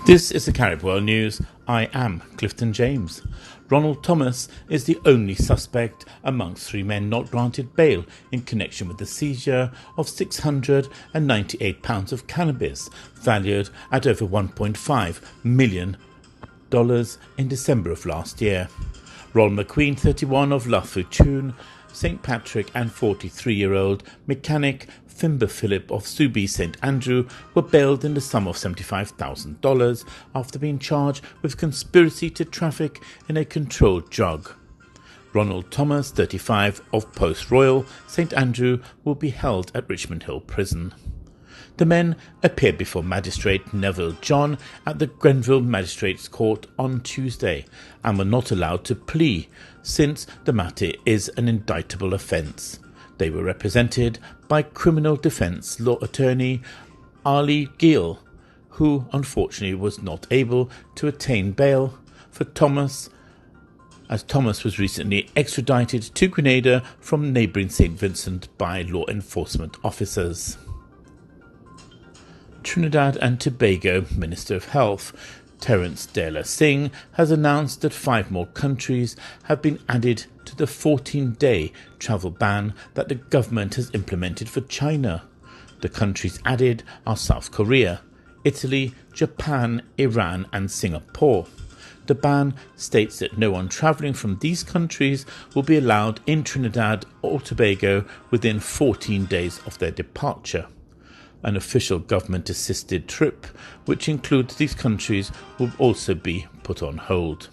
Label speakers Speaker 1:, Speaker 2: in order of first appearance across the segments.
Speaker 1: This is the Carib World News. I am Clifton James. Ronald Thomas is the only suspect amongst three men not granted bail in connection with the seizure of 698 pounds of cannabis, valued at over $1.5 million in December of last year. Ron McQueen, 31, of Lafutoon, St. Patrick, and 43-year-old mechanic Fimber Philip of Subi St. Andrew were bailed in the sum of $75,000 after being charged with conspiracy to traffic in a controlled drug. Ronald Thomas, 35, of Post Royal, St. Andrew, will be held at Richmond Hill Prison. The men appeared before Magistrate Neville John at the Grenville Magistrates Court on Tuesday and were not allowed to plea, since the matter is an indictable offence. They were represented by criminal defence law attorney Ali Gill, who unfortunately was not able to attain bail for Thomas, as Thomas was recently extradited to Grenada from neighbouring St. Vincent by law enforcement officers. Trinidad and Tobago Minister of Health Terence Dela Singh has announced that 5 more countries have been added to the 14-day travel ban that the government has implemented for China. The countries added are South Korea, Italy, Japan, Iran and Singapore. The ban states that no one travelling from these countries will be allowed in Trinidad or Tobago within 14 days of their departure. An official government-assisted trip, which includes these countries, will also be put on hold.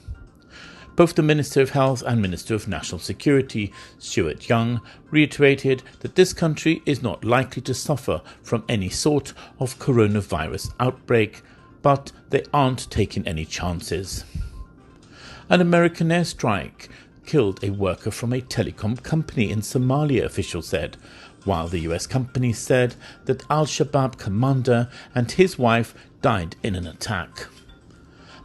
Speaker 1: Both the Minister of Health and Minister of National Security, Stuart Young, reiterated that this country is not likely to suffer from any sort of coronavirus outbreak, but they aren't taking any chances. An American airstrike killed a worker from a telecom company in Somalia, officials said, while the US company said that Al-Shabaab commander and his wife died in an attack.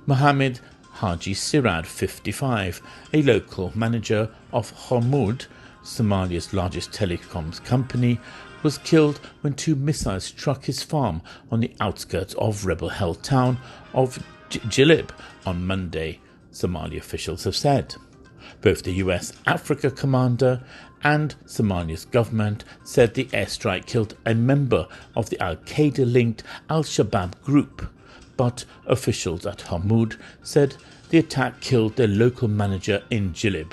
Speaker 1: Mohammed Haji Sirad, 55, a local manager of Hormuz, Somalia's largest telecoms company, was killed when 2 missiles struck his farm on the outskirts of rebel-held town of Jilib on Monday, Somali officials have said. Both the US Africa commander and Somalia's government said the airstrike killed a member of the Al-Qaeda-linked Al-Shabaab group, but officials at Hormuz said the attack killed their local manager in Jilib.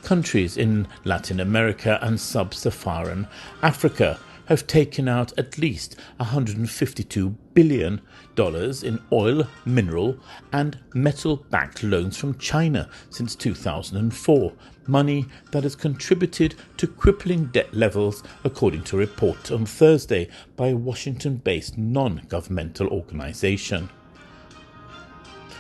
Speaker 1: Countries in Latin America and sub-Saharan Africa have taken out at least $152 billion in oil, mineral and metal-backed loans from China since 2004, money that has contributed to crippling debt levels, according to a report on Thursday by a Washington-based non-governmental organization.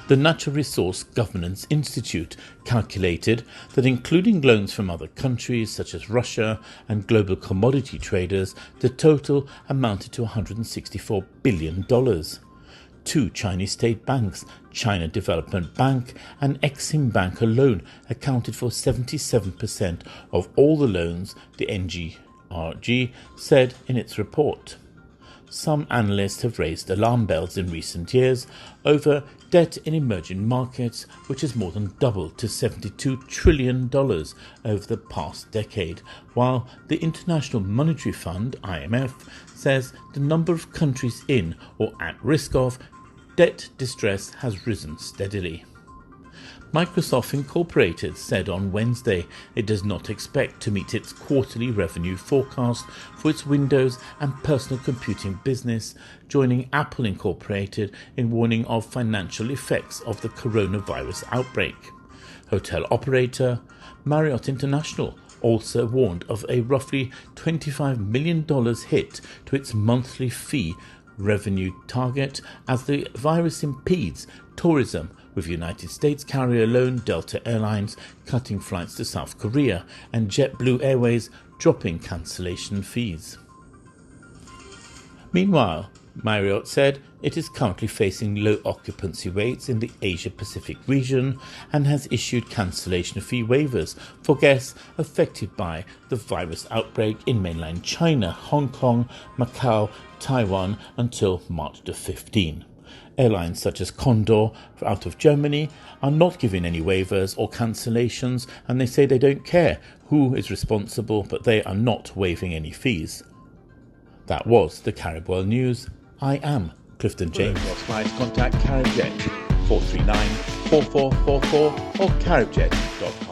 Speaker 1: The Natural Resource Governance Institute calculated that, including loans from other countries such as Russia and global commodity traders, the total amounted to $164 billion. 2 Chinese state banks, China Development Bank and Exim Bank alone, accounted for 77% of all the loans, the NGRG said in its report. Some analysts have raised alarm bells in recent years over debt in emerging markets, which has more than doubled to $72 trillion over the past decade, while the International Monetary Fund, IMF, says the number of countries in or at risk of debt distress has risen steadily. Microsoft Incorporated said on Wednesday it does not expect to meet its quarterly revenue forecast for its Windows and personal computing business, joining Apple Incorporated in warning of financial effects of the coronavirus outbreak. Hotel operator Marriott International also warned of a roughly $25 million hit to its monthly fee revenue target as the virus impedes tourism, with United States carrier alone Delta Airlines cutting flights to South Korea and JetBlue Airways dropping cancellation fees. Meanwhile, Marriott said it is currently facing low occupancy rates in the Asia-Pacific region and has issued cancellation fee waivers for guests affected by the virus outbreak in mainland China, Hong Kong, Macau, Taiwan until March the 15th. Airlines such as Condor out of Germany are not giving any waivers or cancellations, and they say they don't care who is responsible, but they are not waiving any fees. That was the Carib World News. I am Clifton James.
Speaker 2: For flights, contact Carib Jet 439 4444 or caribjet.com.